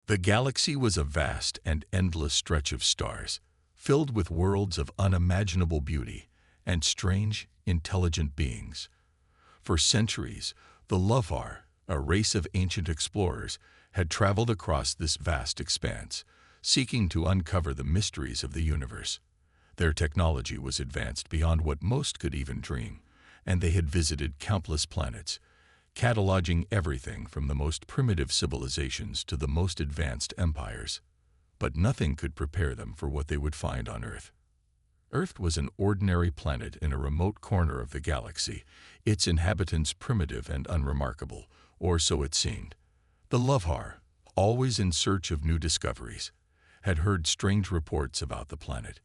The galaxy was a vast and endless stretch of stars, filled with worlds of unimaginable beauty and strange, intelligent beings. For centuries, the Lovar, a race of ancient explorers, had traveled across this vast expanse, seeking to uncover the mysteries of the universe. Their technology was advanced beyond what most could even dream, and they had visited countless planets, cataloging everything from the most primitive civilizations to the most advanced empires. But nothing could prepare them for what they would find on Earth. Earth was an ordinary planet in a remote corner of the galaxy, its inhabitants primitive and unremarkable, or so it seemed. The Lovar, always in search of new discoveries, had heard strange reports about the planet.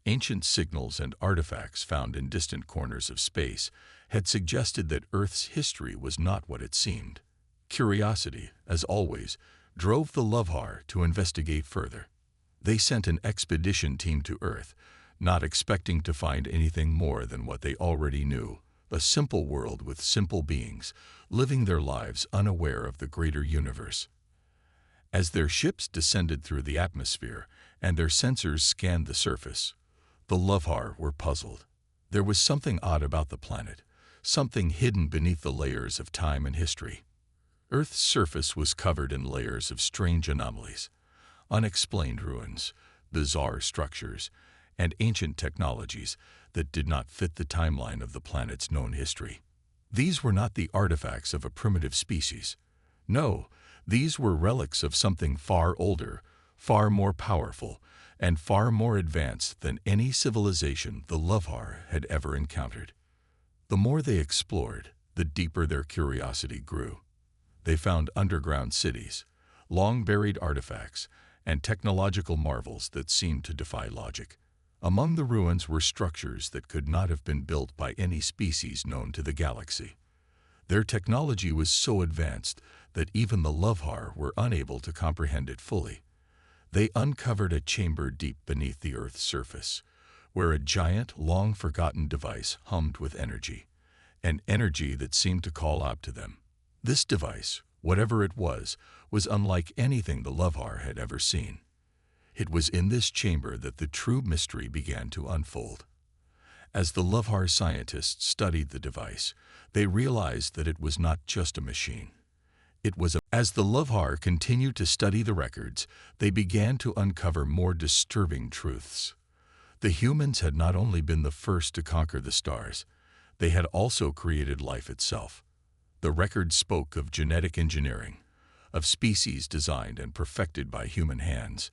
Ancient signals and artifacts found in distant corners of space had suggested that Earth's history was not what it seemed. Curiosity, as always, drove the Lovar to investigate further. They sent an expedition team to Earth, not expecting to find anything more than what they already knew, a simple world with simple beings, living their lives unaware of the greater universe. As their ships descended through the atmosphere and their sensors scanned the surface, the Lovar were puzzled. There was something odd about the planet, something hidden beneath the layers of time and history. Earth's surface was covered in layers of strange anomalies, unexplained ruins, bizarre structures, and ancient technologies that did not fit the timeline of the planet's known history. These were not the artifacts of a primitive species. No, these were relics of something far older, far more powerful, and far more advanced than any civilization the Lovar had ever encountered. The more they explored, the deeper their curiosity grew. They found underground cities, long-buried artifacts, and technological marvels that seemed to defy logic. Among the ruins were structures that could not have been built by any species known to the galaxy. Their technology was so advanced that even the Lovar were unable to comprehend it fully. They uncovered a chamber deep beneath the Earth's surface, where a giant, long-forgotten device hummed with energy, an energy that seemed to call out to them. This device, whatever it was unlike anything the Lovar had ever seen. It was in this chamber that the true mystery began to unfold. As the Lovar scientists studied the device, they realized that it was not just a machine. As the Lovar continued to study the records, they began to uncover more disturbing truths. The humans had not only been the first to conquer the stars, they had also created life itself. The records spoke of genetic engineering, of species designed and perfected by human hands.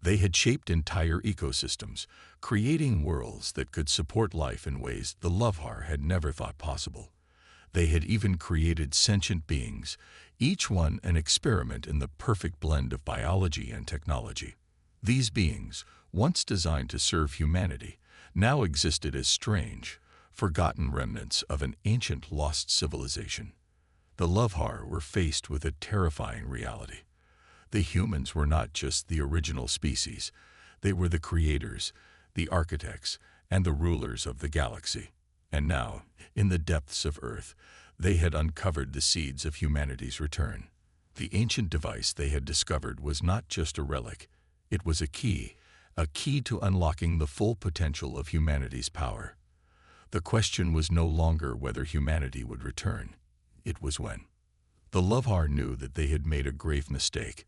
They had shaped entire ecosystems, creating worlds that could support life in ways the Lovar had never thought possible. They had even created sentient beings, each one an experiment in the perfect blend of biology and technology. These beings, once designed to serve humanity, now existed as strange, forgotten remnants of an ancient lost civilization. The Lovar were faced with a terrifying reality. The humans were not just the original species. They were the creators, the architects, and the rulers of the galaxy. And now, in the depths of Earth, they had uncovered the seeds of humanity's return. The ancient device they had discovered was not just a relic. It was a key to unlocking the full potential of humanity's power. The question was no longer whether humanity would return. It was when. The Lovar knew that they had made a grave mistake.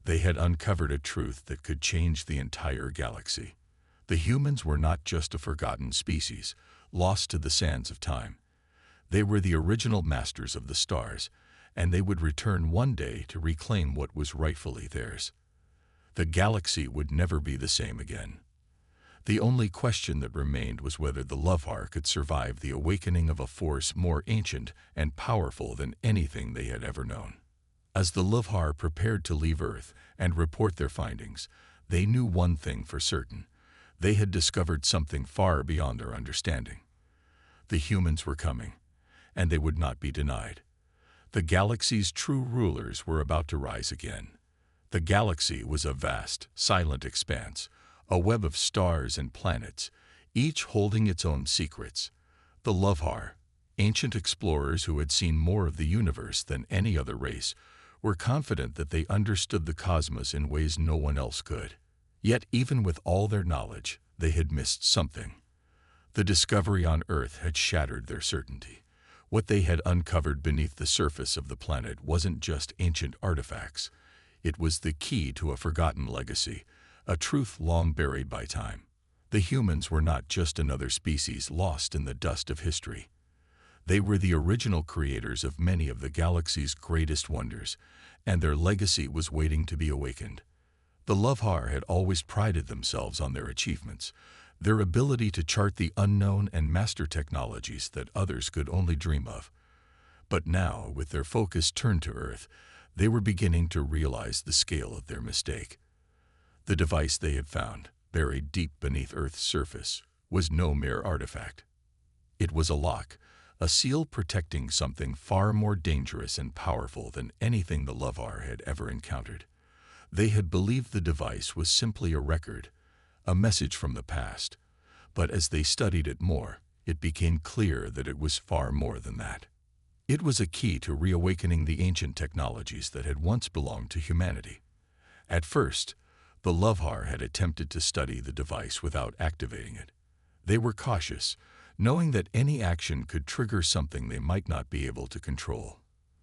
They had uncovered a truth that could change the entire galaxy. The humans were not just a forgotten species, lost to the sands of time. They were the original masters of the stars, and they would return one day to reclaim what was rightfully theirs. The galaxy would never be the same again. The only question that remained was whether the Lovar could survive the awakening of a force more ancient and powerful than anything they had ever known. As the Lovar prepared to leave Earth and report their findings, they knew one thing for certain. They had discovered something far beyond their understanding. The humans were coming, and they would not be denied. The galaxy's true rulers were about to rise again. The galaxy was a vast, silent expanse, a web of stars and planets, each holding its own secrets. The Lovar, ancient explorers who had seen more of the universe than any other race, were confident that they understood the cosmos in ways no one else could. Yet even with all their knowledge, they had missed something. The discovery on Earth had shattered their certainty. What they had uncovered beneath the surface of the planet wasn't just ancient artifacts. It was the key to a forgotten legacy, a truth long buried by time. The humans were not just another species lost in the dust of history. They were the original creators of many of the galaxy's greatest wonders, and their legacy was waiting to be awakened. The Lovhar had always prided themselves on their achievements, their ability to chart the unknown and master technologies that others could only dream of. But now, with their focus turned to Earth, they were beginning to realize the scale of their mistake. The device they had found, buried deep beneath Earth's surface, was no mere artifact. It was a lock, a seal protecting something far more dangerous and powerful than anything the Lovhar had ever encountered. They had believed the device was simply a record, a message from the past, but as they studied it more, it became clear that it was far more than that. It was a key to reawakening the ancient technologies that had once belonged to humanity. At first, the Lovhar had attempted to study the device without activating it. They were cautious, knowing that any action could trigger something they might not be able to control.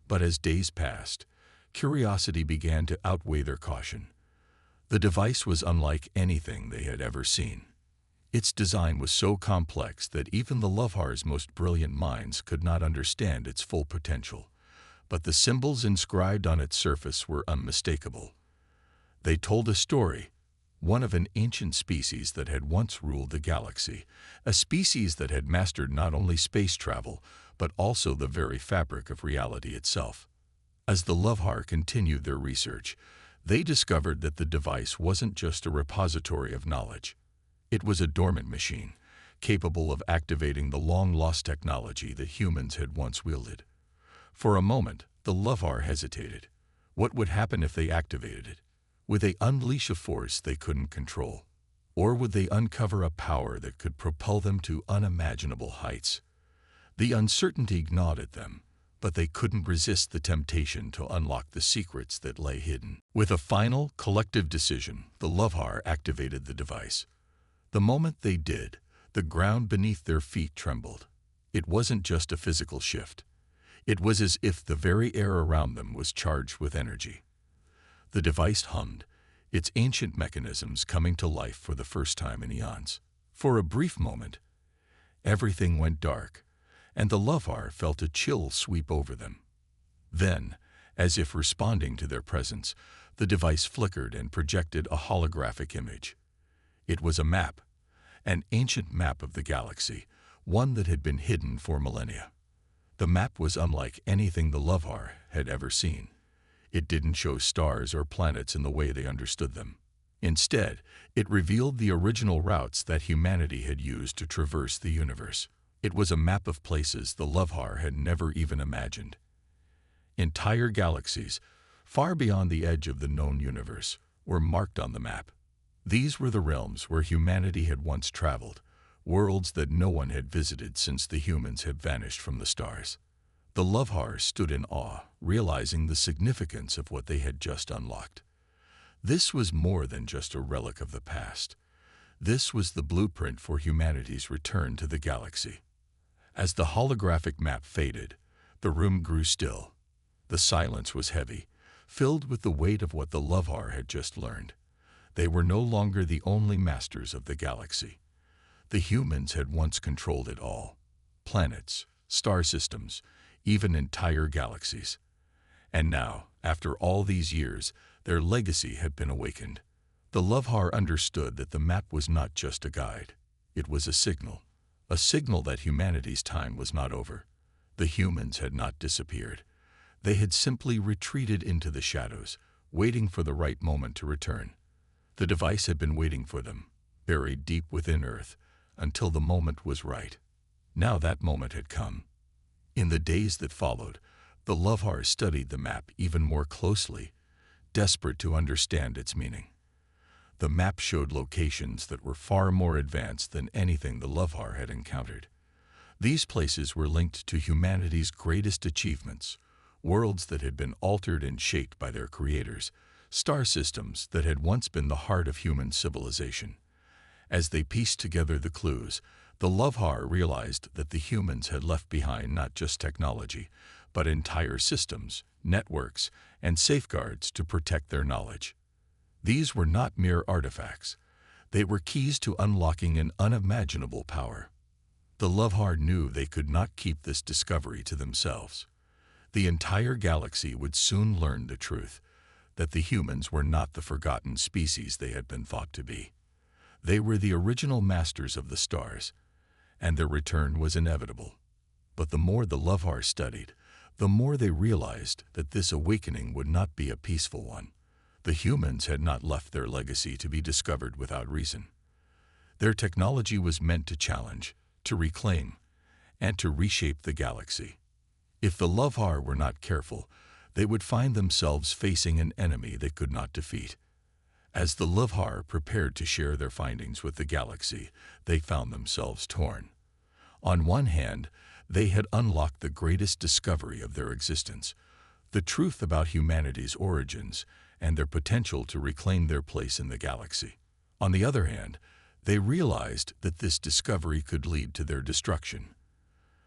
But as days passed, curiosity began to outweigh their caution. The device was unlike anything they had ever seen. Its design was so complex that even the Lovhar's most brilliant minds could not understand its full potential, but the symbols inscribed on its surface were unmistakable. They told a story, one of an ancient species that had once ruled the galaxy, a species that had mastered not only space travel, but also the very fabric of reality itself. As the Lovhar continued their research, they discovered that the device wasn't just a repository of knowledge. It was a dormant machine, capable of activating the long-lost technology that humans had once wielded. For a moment, the Lovhar hesitated. What would happen if they activated it? Would they unleash a force they couldn't control? Or would they uncover a power that could propel them to unimaginable heights? The uncertainty gnawed at them, but they couldn't resist the temptation to unlock the secrets that lay hidden. With a final, collective decision, the Lovhar activated the device. The moment they did, the ground beneath their feet trembled. It wasn't just a physical shift. It was as if the very air around them was charged with energy. The device hummed, its ancient mechanisms coming to life for the first time in eons. For a brief moment, everything went dark, and the Lovhar felt a chill sweep over them. Then, as if responding to their presence, the device flickered and projected a holographic image. It was a map, an ancient map of the galaxy, one that had been hidden for millennia. The map was unlike anything the Lovhar had ever seen. It didn't show stars or planets in the way they understood them. Instead, it revealed the original routes that humanity had used to traverse the universe. It was a map of places the Lovhar had never even imagined. Entire galaxies, far beyond the edge of the known universe, were marked on the map. These were the realms where humanity had once traveled, worlds that no one had visited since the humans had vanished from the stars. The Lovhar stood in awe, realizing the significance of what they had just unlocked. This was more than just a relic of the past. This was the blueprint for humanity's return to the galaxy. As the holographic map faded, the room grew still. The silence was heavy, filled with the weight of what the Lovhar had just learned. They were no longer the only masters of the galaxy. The humans had once controlled it all. Planets, star systems, even entire galaxies. And now, after all these years, their legacy had been awakened. The Lovhar understood that the map was not just a guide. It was a signal that humanity's time was not over. The humans had not disappeared. They had simply retreated into the shadows, waiting for the right moment to return. The device had been waiting for them, buried deep within Earth, until the moment was right. Now that moment had come. In the days that followed, the Lovhar studied the map even more closely, desperate to understand its meaning. The map showed locations that were far more advanced than anything the Lovhar had encountered. These places were linked to humanity's greatest achievements, worlds that had been altered and shaped by their creators, star systems that had once been the heart of human civilization. As they pieced together the clues, the Lovehar realized that the humans had left behind not just technology, but entire systems, networks, and safeguards to protect their knowledge. These were not mere artifacts. They were keys to unlocking an unimaginable power. The Lovehar knew they could not keep this discovery to themselves. The entire galaxy would soon learn the truth, that the humans were not the forgotten species they had been thought to be. They were the original masters of the stars, and their return was inevitable. But the more the Lovehar studied, the more they realized that this awakening would not be a peaceful one. The humans had not left their legacy to be discovered without reason. Their technology was meant to challenge, to reclaim, and to reshape the galaxy. If the Lovehar were not careful, they would find themselves facing an enemy they could not defeat. As the Lovehar prepared to share their findings with the galaxy, they found themselves torn. On one hand, they had unlocked the greatest discovery of their existence, the truth about humanity's origins and their potential to reclaim their place in the galaxy. On the other hand, they realized that this discovery could lead to their destruction.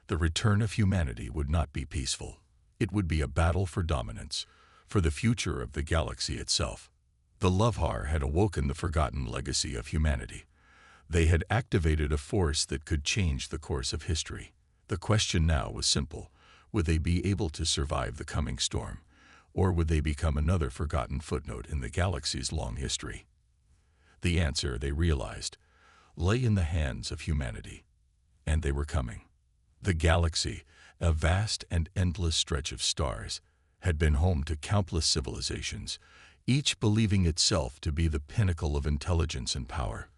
The return of humanity would not be peaceful. It would be a battle for dominance, for the future of the galaxy itself. The Lovehar had awoken the forgotten legacy of humanity. They had activated a force that could change the course of history. The question now was simple. Would they be able to survive the coming storm, or would they become another forgotten footnote in the galaxy's long history? The answer, they realized, lay in the hands of humanity, and they were coming. The galaxy, a vast and endless stretch of stars, had been home to countless civilizations, each believing itself to be the pinnacle of intelligence and power.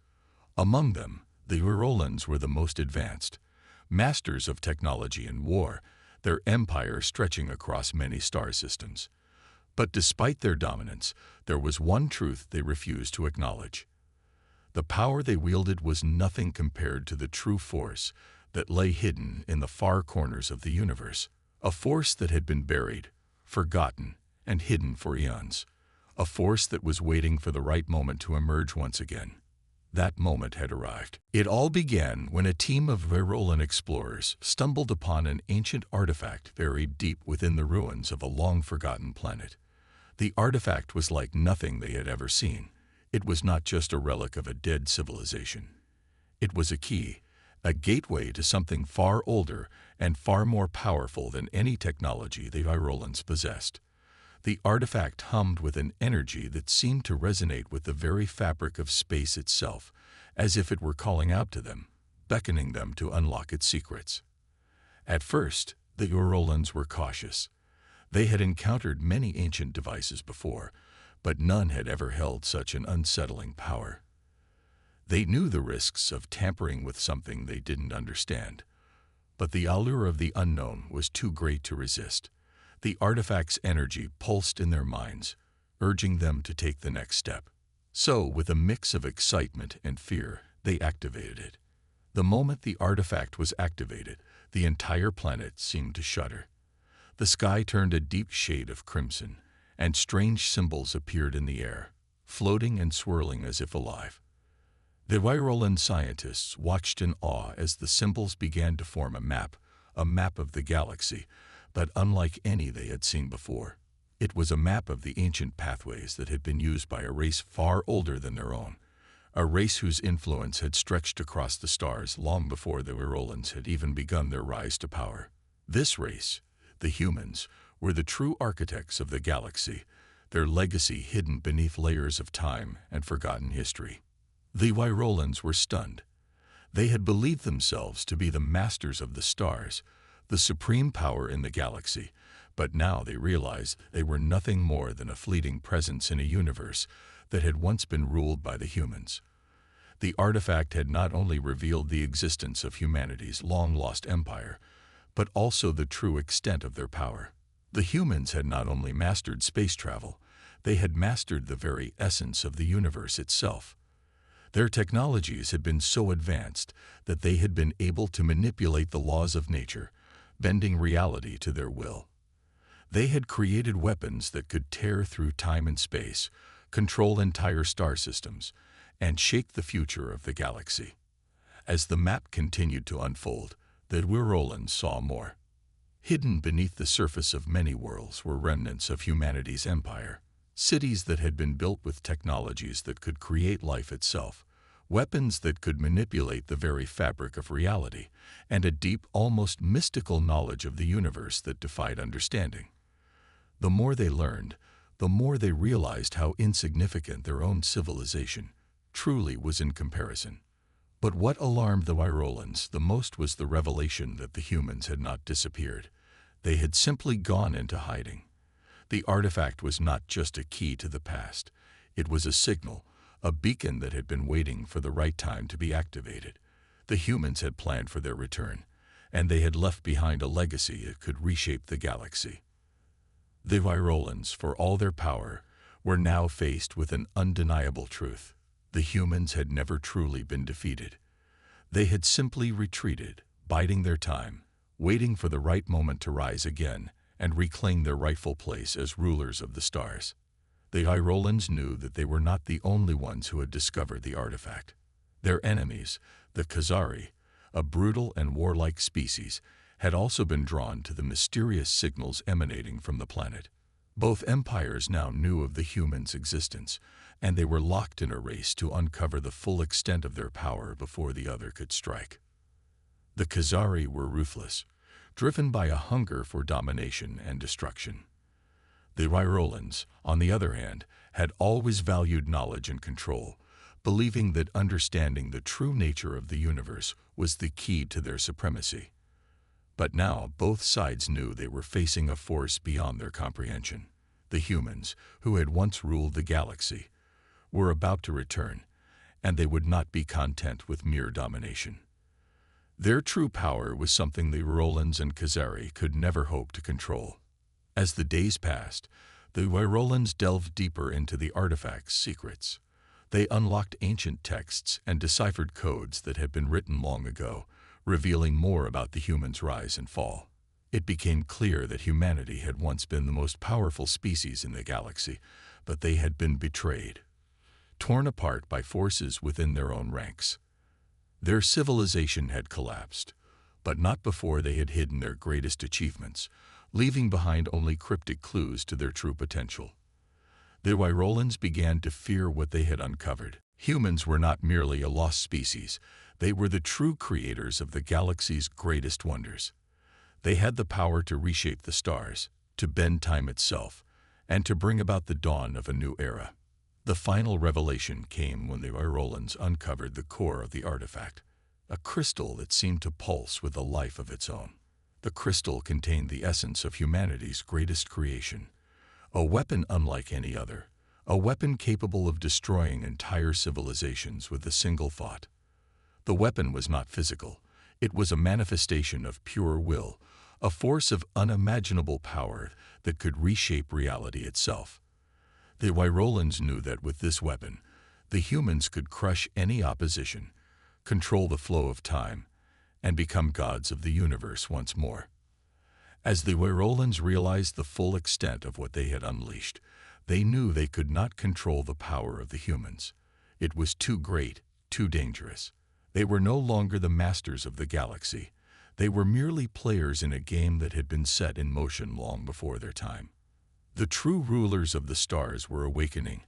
Among them, the Urolans were the most advanced, masters of technology and war, their empire stretching across many star systems. But despite their dominance, there was one truth they refused to acknowledge. The power they wielded was nothing compared to the true force that lay hidden in the far corners of the universe, a force that had been buried, forgotten, and hidden for eons, a force that was waiting for the right moment to emerge once again. That moment had arrived. It all began when a team of Virolan explorers stumbled upon an ancient artifact buried deep within the ruins of a long-forgotten planet. The artifact was like nothing they had ever seen. It was not just a relic of a dead civilization. It was a key, a gateway to something far older and far more powerful than any technology the Virolans possessed. The artifact hummed with an energy that seemed to resonate with the very fabric of space itself, as if it were calling out to them, beckoning them to unlock its secrets. At first, the Urolans were cautious. They had encountered many ancient devices before, but none had ever held such an unsettling power. They knew the risks of tampering with something they didn't understand, but the allure of the unknown was too great to resist. The artifact's energy pulsed in their minds, urging them to take the next step. So, with a mix of excitement and fear, they activated it. The moment the artifact was activated, the entire planet seemed to shudder. The sky turned a deep shade of crimson, and strange symbols appeared in the air, floating and swirling as if alive. The Virolan scientists watched in awe as the symbols began to form a map of the galaxy, but unlike any they had seen before. It was a map of the ancient pathways that had been used by a race far older than their own, a race whose influence had stretched across the stars long before the Virolans had even begun their rise to power. This race, the humans, were the true architects of the galaxy, their legacy hidden beneath layers of time and forgotten history. The Virolans were stunned. They had believed themselves to be the masters of the stars, the supreme power in the galaxy, but now they realized they were nothing more than a fleeting presence in a universe that had once been ruled by the humans. The artifact had not only revealed the existence of humanity's long-lost empire, but also the true extent of their power. The humans had not only mastered space travel, they had mastered the very essence of the universe itself. Their technologies had been so advanced that they had been able to manipulate the laws of nature, bending reality to their will. They had created weapons that could tear through time and space, control entire star systems, and shake the future of the galaxy. As the map continued to unfold, the Wirolans saw more. Hidden beneath the surface of many worlds were remnants of humanity's empire. Cities that had been built with technologies that could create life itself, weapons that could manipulate the very fabric of reality, and a deep, almost mystical knowledge of the universe that defied understanding. The more they learned, the more they realized how insignificant their own civilization truly was in comparison. But what alarmed the Wirolans the most was the revelation that the humans had not disappeared. They had simply gone into hiding. The artifact was not just a key to the past. It was a signal, a beacon that had been waiting for the right time to be activated. The humans had planned for their return, and they had left behind a legacy that could reshape the galaxy. The Wirolans, for all their power, were now faced with an undeniable truth. The humans had never truly been defeated. They had simply retreated, biding their time, waiting for the right moment to rise again and reclaim their rightful place as rulers of the stars. The Wirolans knew that they were not the only ones who had discovered the artifact. Their enemies, the Khazari, a brutal and warlike species, had also been drawn to the mysterious signals emanating from the planet. Both empires now knew of the humans' existence, and they were locked in a race to uncover the full extent of their power before the other could strike. The Khazari were ruthless, driven by a hunger for domination and destruction. The Wirolans, on the other hand, had always valued knowledge and control, believing that understanding the true nature of the universe was the key to their supremacy. But now both sides knew they were facing a force beyond their comprehension. The humans, who had once ruled the galaxy, were about to return, and they would not be content with mere domination. Their true power was something the Wirolans and Khazari could never hope to control. As the days passed, the Wirolans delved deeper into the artifact's secrets. They unlocked ancient texts and deciphered codes that had been written long ago, revealing more about the humans' rise and fall. It became clear that humanity had once been the most powerful species in the galaxy, but they had been betrayed, torn apart by forces within their own ranks. Their civilization had collapsed, but not before they had hidden their greatest achievements, leaving behind only cryptic clues to their true potential. The Wirolans began to fear what they had uncovered. Humans were not merely a lost species. They were the true creators of the galaxy's greatest wonders. They had the power to reshape the stars, to bend time itself, and to bring about the dawn of a new era. The final revelation came when the Wirolans uncovered the core of the artifact, a crystal that seemed to pulse with a life of its own. The crystal contained the essence of humanity's greatest creation, a weapon unlike any other, a weapon capable of destroying entire civilizations with a single thought. The weapon was not physical. It was a manifestation of pure will, a force of unimaginable power that could reshape reality itself. The Wirolans knew that with this weapon, the humans could crush any opposition, control the flow of time, and become gods of the universe once more. As the Wirolans realized the full extent of what they had unleashed, they knew they could not control the power of the humans. It was too great, too dangerous. They were no longer the masters of the galaxy. They were merely players in a game that had been set in motion long before their time. The true rulers of the stars were awakening,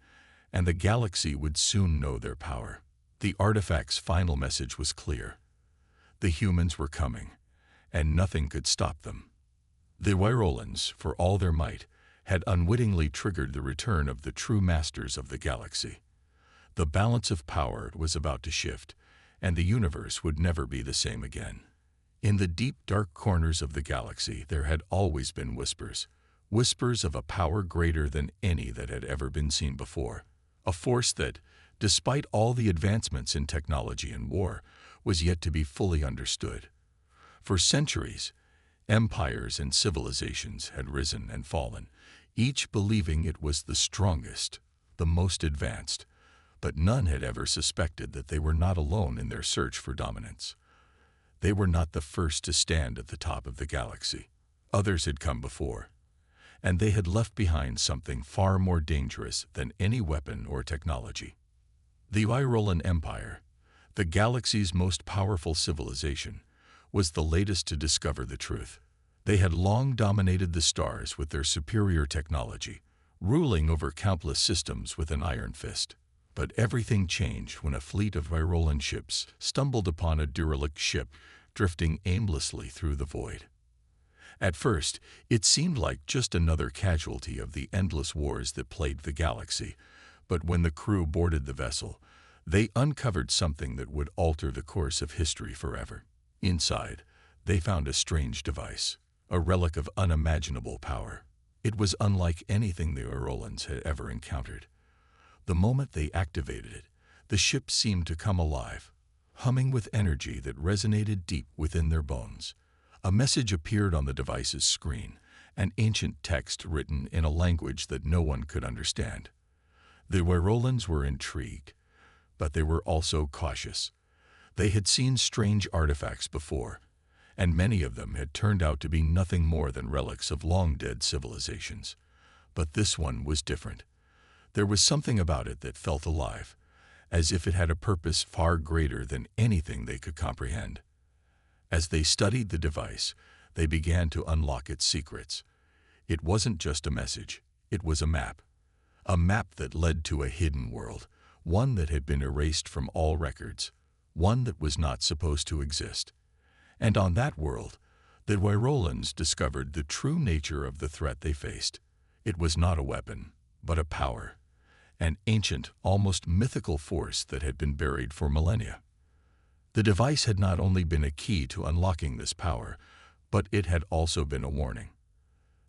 and the galaxy would soon know their power. The artifact's final message was clear. The humans were coming, and nothing could stop them. The Wirolans, for all their might, had unwittingly triggered the return of the true masters of the galaxy. The balance of power was about to shift, and the universe would never be the same again. In the deep, dark corners of the galaxy, there had always been whispers of a power greater than any that had ever been seen before, a force that, despite all the advancements in technology and war, was yet to be fully understood. For centuries, empires and civilizations had risen and fallen, each believing it was the strongest, the most advanced, but none had ever suspected that they were not alone in their search for dominance. They were not the first to stand at the top of the galaxy. Others had come before, and they had left behind something far more dangerous than any weapon or technology. The Irolan Empire, the galaxy's most powerful civilization, was the latest to discover the truth. They had long dominated the stars with their superior technology, ruling over countless systems with an iron fist. But everything changed when a fleet of Irolan ships stumbled upon a derelict ship drifting aimlessly through the void. At first, it seemed like just another casualty of the endless wars that plagued the galaxy, but when the crew boarded the vessel, they uncovered something that would alter the course of history forever. Inside, they found a strange device, a relic of unimaginable power. It was unlike anything the Irolans had ever encountered. The moment they activated it, the ship seemed to come alive, humming with energy that resonated deep within their bones. A message appeared on the device's screen, an ancient text written in a language that no one could understand. The Irolans were intrigued, but they were also cautious. They had seen strange artifacts before, and many of them had turned out to be nothing more than relics of long-dead civilizations. But this one was different. There was something about it that felt alive, as if it had a purpose far greater than anything they could comprehend. As they studied the device, they began to unlock its secrets. It wasn't just a message, it was a map that led to a hidden world, one that had been erased from all records, one that was not supposed to exist. And on that world, the Irolans discovered the true nature of the threat they faced. It was not a weapon, but a power, an ancient, almost mythical force that had been buried for millennia. The device had not only been a key to unlocking this power, but it had also been a warning.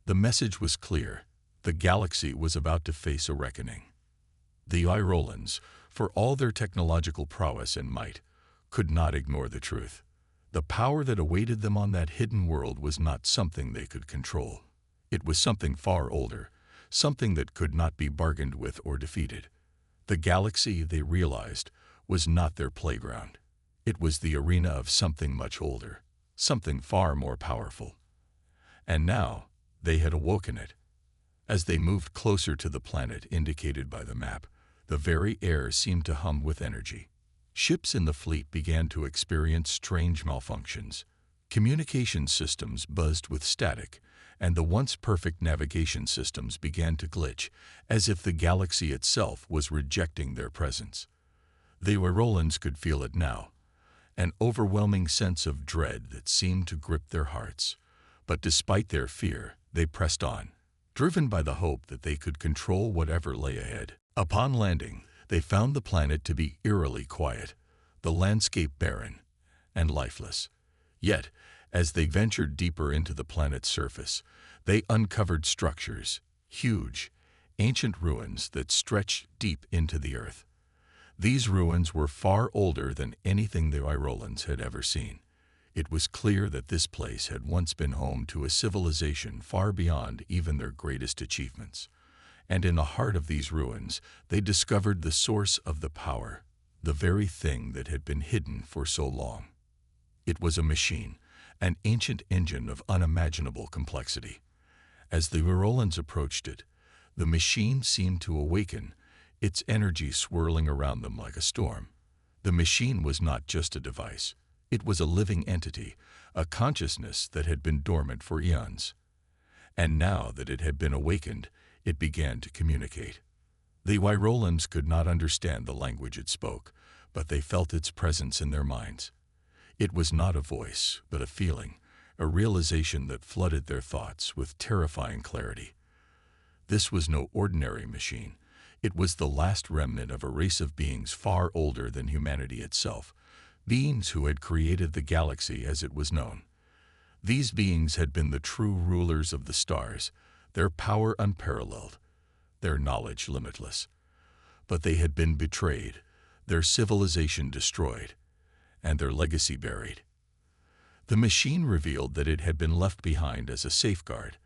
The message was clear. The galaxy was about to face a reckoning. The Irolans, for all their technological prowess and might, could not ignore the truth. The power that awaited them on that hidden world was not something they could control. It was something far older, something that could not be bargained with or defeated. The galaxy, they realized, was not their playground. It was the arena of something much older, something far more powerful. And now, they had awoken it. As they moved closer to the planet indicated by the map, the very air seemed to hum with energy. Ships in the fleet began to experience strange malfunctions. Communication systems buzzed with static, and the once perfect navigation systems began to glitch, as if the galaxy itself was rejecting their presence. The Irolans could feel it now, an overwhelming sense of dread that seemed to grip their hearts. But despite their fear, they pressed on, driven by the hope that they could control whatever lay ahead. Upon landing, they found the planet to be eerily quiet, the landscape barren and lifeless. Yet, as they ventured deeper into the planet's surface, they uncovered structures, huge, ancient ruins that stretched deep into the earth. These ruins were far older than anything the Irolans had ever seen. It was clear that this place had once been home to a civilization far beyond even their greatest achievements. And in the heart of these ruins, they discovered the source of the power, the very thing that had been hidden for so long. It was a machine, an ancient engine of unimaginable complexity. As the Irolans approached it, the machine seemed to awaken, its energy swirling around them like a storm. The machine was not just a device. It was a living entity, a consciousness that had been dormant for eons. And now that it had been awakened, it began to communicate. The Irolans could not understand the language it spoke, but they felt its presence in their minds. It was not a voice, but a feeling, a realization that flooded their thoughts with terrifying clarity. This was no ordinary machine. It was the last remnant of a race of beings far older than humanity itself, beings who had created the galaxy as it was known. These beings had been the true rulers of the stars, their power unparalleled, their knowledge limitless. But they had been betrayed, their civilization destroyed, and their legacy buried. The machine revealed that it had been left behind as a safeguard,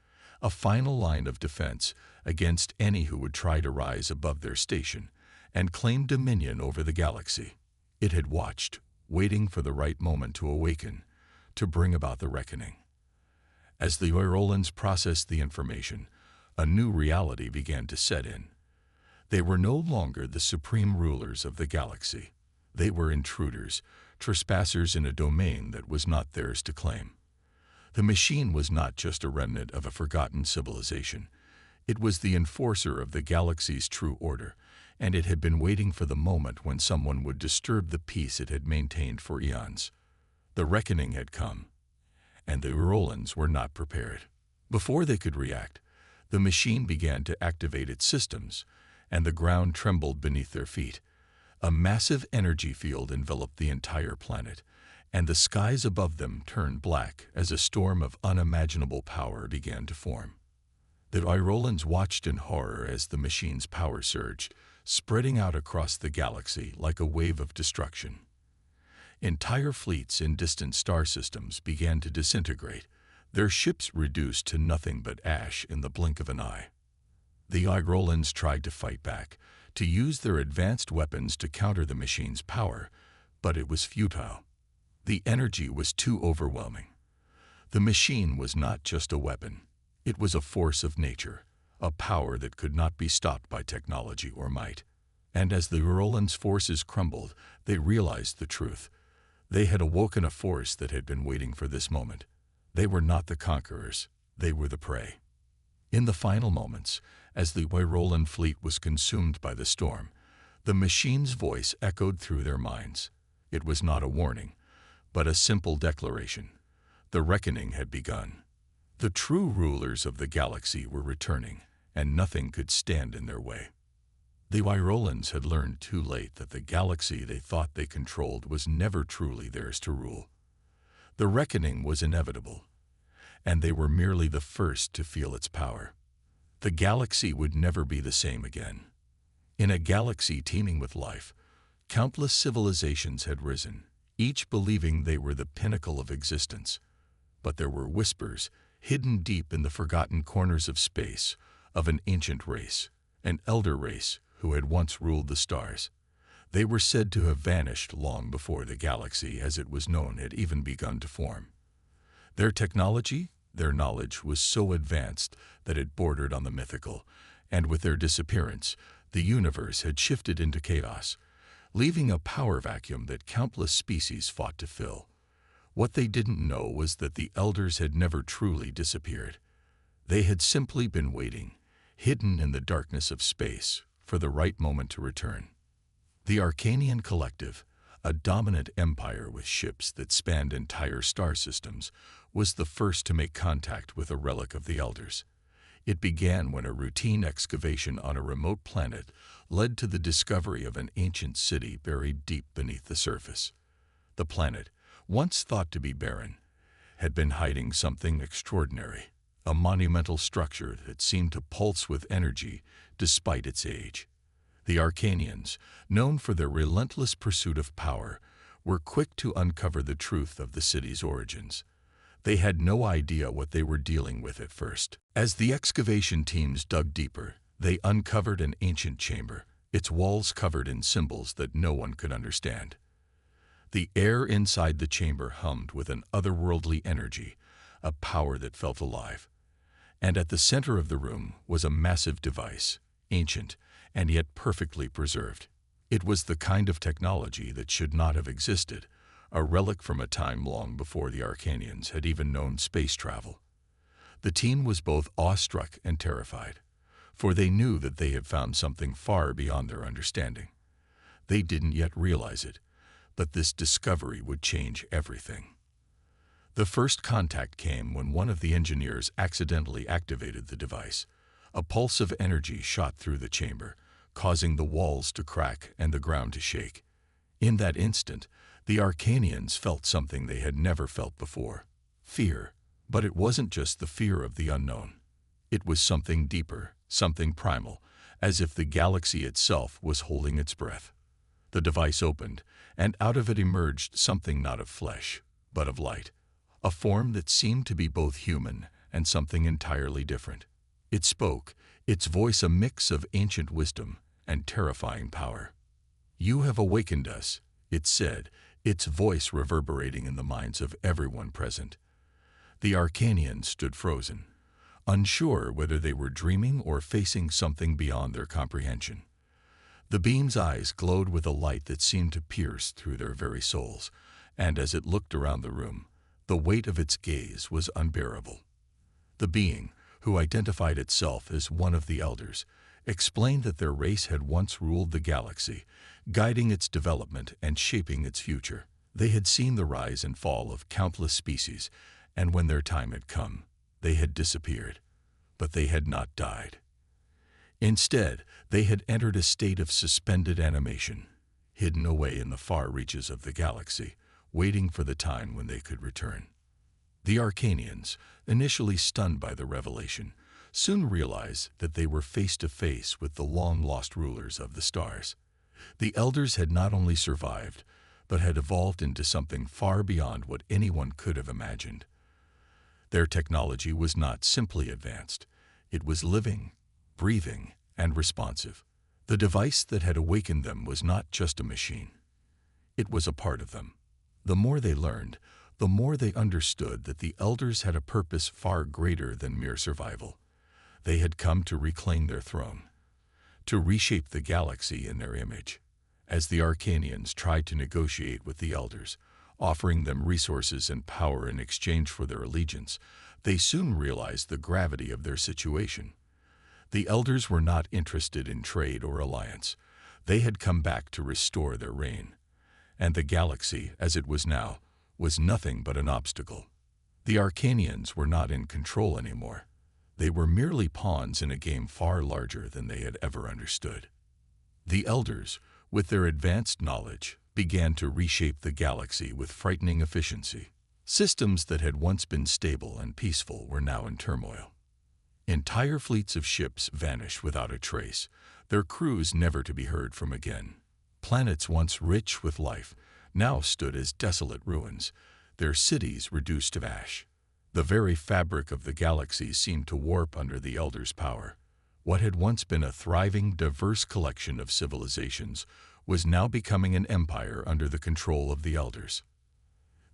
a final line of defense against any who would try to rise above their station and claim dominion over the galaxy. It had watched, waiting for the right moment to awaken, to bring about the reckoning. As the Irolans processed the information, a new reality began to set in. They were no longer the supreme rulers of the galaxy. They were intruders, trespassers in a domain that was not theirs to claim. The machine was not just a remnant of a forgotten civilization. It was the enforcer of the galaxy's true order, and it had been waiting for the moment when someone would disturb the peace it had maintained for eons. The reckoning had come, and the Urolans were not prepared. Before they could react, the machine began to activate its systems, and the ground trembled beneath their feet. A massive energy field enveloped the entire planet, and the skies above them turned black as a storm of unimaginable power began to form. The Irolans watched in horror as the machine's power surged, spreading out across the galaxy like a wave of destruction. Entire fleets in distant star systems began to disintegrate, their ships reduced to nothing but ash in the blink of an eye. The Irolans tried to fight back, to use their advanced weapons to counter the machine's power, but it was futile. The energy was too overwhelming. The machine was not just a weapon. It was a force of nature, a power that could not be stopped by technology or might. And as the Urolans' forces crumbled, they realized the truth. They had awoken a force that had been waiting for this moment. They were not the conquerors, they were the prey. In the final moments, as the Irolan fleet was consumed by the storm, the machine's voice echoed through their minds. It was not a warning, but a simple declaration. The reckoning had begun. The true rulers of the galaxy were returning, and nothing could stand in their way. The Irolans had learned too late that the galaxy they thought they controlled was never truly theirs to rule. The reckoning was inevitable, and they were merely the first to feel its power. The galaxy would never be the same again. In a galaxy teeming with life, countless civilizations had risen, each believing they were the pinnacle of existence. But there were whispers, hidden deep in the forgotten corners of space, of an ancient race, an elder race who had once ruled the stars. They were said to have vanished long before the galaxy as it was known had even begun to form. Their technology, their knowledge was so advanced that it bordered on the mythical, and with their disappearance, the universe had shifted into chaos, leaving a power vacuum that countless species fought to fill. What they didn't know was that the elders had never truly disappeared. They had simply been waiting, hidden in the darkness of space, for the right moment to return. The Arcanian Collective, a dominant empire with ships that spanned entire star systems, was the first to make contact with a relic of the elders. It began when a routine excavation on a remote planet led to the discovery of an ancient city buried deep beneath the surface. The planet, once thought to be barren, had been hiding something extraordinary, a monumental structure that seemed to pulse with energy despite its age. The Arcanians, known for their relentless pursuit of power, were quick to uncover the truth of the city's origins. They had no idea what they were dealing with at first. As the excavation teams dug deeper, they uncovered an ancient chamber, its walls covered in symbols that no one could understand. The air inside the chamber hummed with an otherworldly energy, a power that felt alive. And at the center of the room was a massive device, ancient and yet perfectly preserved. It was the kind of technology that should not have existed, a relic from a time long before the Arcanians had even known space travel. The team was both awestruck and terrified, for they knew that they had found something far beyond their understanding. They didn't yet realize it, but this discovery would change everything. The first contact came when one of the engineers accidentally activated the device. A pulse of energy shot through the chamber, causing the walls to crack and the ground to shake. In that instant, the Arcanians felt something they had never felt before: fear. But it wasn't just the fear of the unknown. It was something deeper, something primal, as if the galaxy itself was holding its breath. The device opened, and out of it emerged something not of flesh, but of light, a form that seemed to be both human and something entirely different. It spoke, its voice a mix of ancient wisdom and terrifying power. "You have awakened us," it said, its voice reverberating in the minds of everyone present. The Arcanians stood frozen, unsure whether they were dreaming or facing something beyond their comprehension. The beam's eyes glowed with a light that seemed to pierce through their very souls, and as it looked around the room, the weight of its gaze was unbearable. The being, who identified itself as one of the elders, explained that their race had once ruled the galaxy, guiding its development and shaping its future. They had seen the rise and fall of countless species, and when their time had come, they had disappeared. But they had not died. Instead, they had entered a state of suspended animation, hidden away in the far reaches of the galaxy, waiting for the time when they could return. The Arcanians, initially stunned by the revelation, soon realized that they were face to face with the long-lost rulers of the stars. The elders had not only survived, but had evolved into something far beyond what anyone could have imagined. Their technology was not simply advanced. It was living, breathing, and responsive. The device that had awakened them was not just a machine. It was a part of them. The more they learned, the more they understood that the elders had a purpose far greater than mere survival. They had come to reclaim their throne, to reshape the galaxy in their image. As the Arcanians tried to negotiate with the elders, offering them resources and power in exchange for their allegiance, they soon realized the gravity of their situation. The elders were not interested in trade or alliance. They had come back to restore their reign. And the galaxy, as it was now, was nothing but an obstacle. The Arcanians were not in control anymore. They were merely pawns in a game far larger than they had ever understood. The elders, with their advanced knowledge, began to reshape the galaxy with frightening efficiency. Systems that had once been stable and peaceful were now in turmoil. Entire fleets of ships vanished without a trace, their crews never to be heard from again. Planets once rich with life now stood as desolate ruins, their cities reduced to ash. The very fabric of the galaxy seemed to warp under the elders' power. What had once been a thriving, diverse collection of civilizations was now becoming an empire under the control of the elders.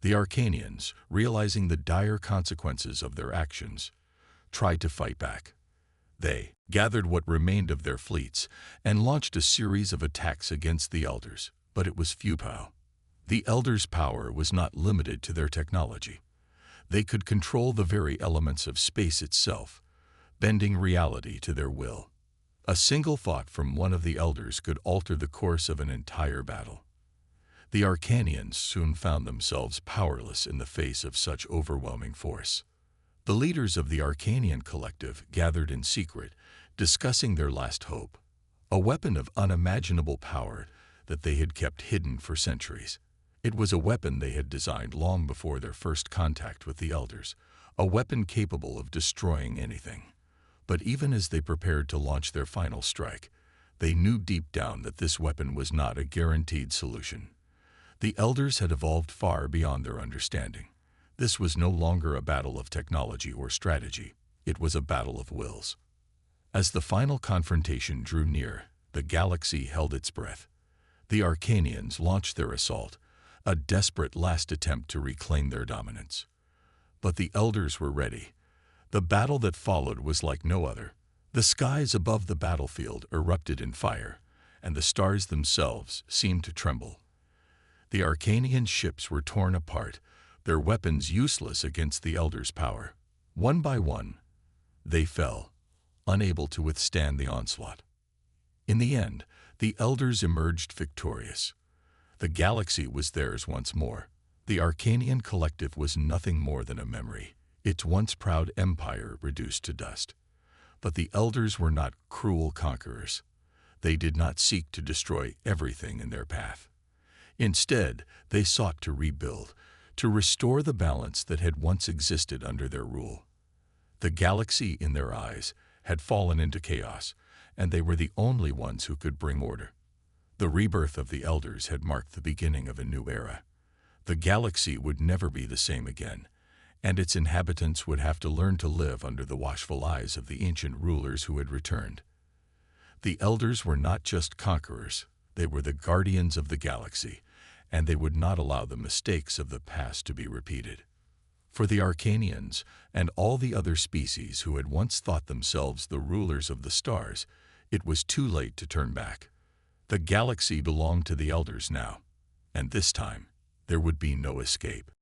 The Arcanians, realizing the dire consequences of their actions, tried to fight back. They gathered what remained of their fleets and launched a series of attacks against the elders, but it was futile. The elders' power was not limited to their technology. They could control the very elements of space itself, bending reality to their will. A single thought from one of the elders could alter the course of an entire battle. The Arcanians soon found themselves powerless in the face of such overwhelming force. The leaders of the Arcanian collective gathered in secret, discussing their last hope, a weapon of unimaginable power that they had kept hidden for centuries. It was a weapon they had designed long before their first contact with the elders, a weapon capable of destroying anything. But even as they prepared to launch their final strike, they knew deep down that this weapon was not a guaranteed solution. The elders had evolved far beyond their understanding. This was no longer a battle of technology or strategy. It was a battle of wills. As the final confrontation drew near, the galaxy held its breath. The Arcanians launched their assault, a desperate last attempt to reclaim their dominance. But the elders were ready. The battle that followed was like no other. The skies above the battlefield erupted in fire, and the stars themselves seemed to tremble. The Arcanian ships were torn apart, their weapons useless against the elders' power. One by one, they fell, unable to withstand the onslaught. In the end, the elders emerged victorious. The galaxy was theirs once more. The Arcanian collective was nothing more than a memory, its once proud empire reduced to dust. But the elders were not cruel conquerors. They did not seek to destroy everything in their path. Instead, they sought to rebuild, to restore the balance that had once existed under their rule. The galaxy, in their eyes, had fallen into chaos, and they were the only ones who could bring order. The rebirth of the elders had marked the beginning of a new era. The galaxy would never be the same again, and its inhabitants would have to learn to live under the watchful eyes of the ancient rulers who had returned. The elders were not just conquerors, they were the guardians of the galaxy, and they would not allow the mistakes of the past to be repeated. For the Arcanians and all the other species who had once thought themselves the rulers of the stars, it was too late to turn back. The galaxy belonged to the Elders now, and this time there would be no escape.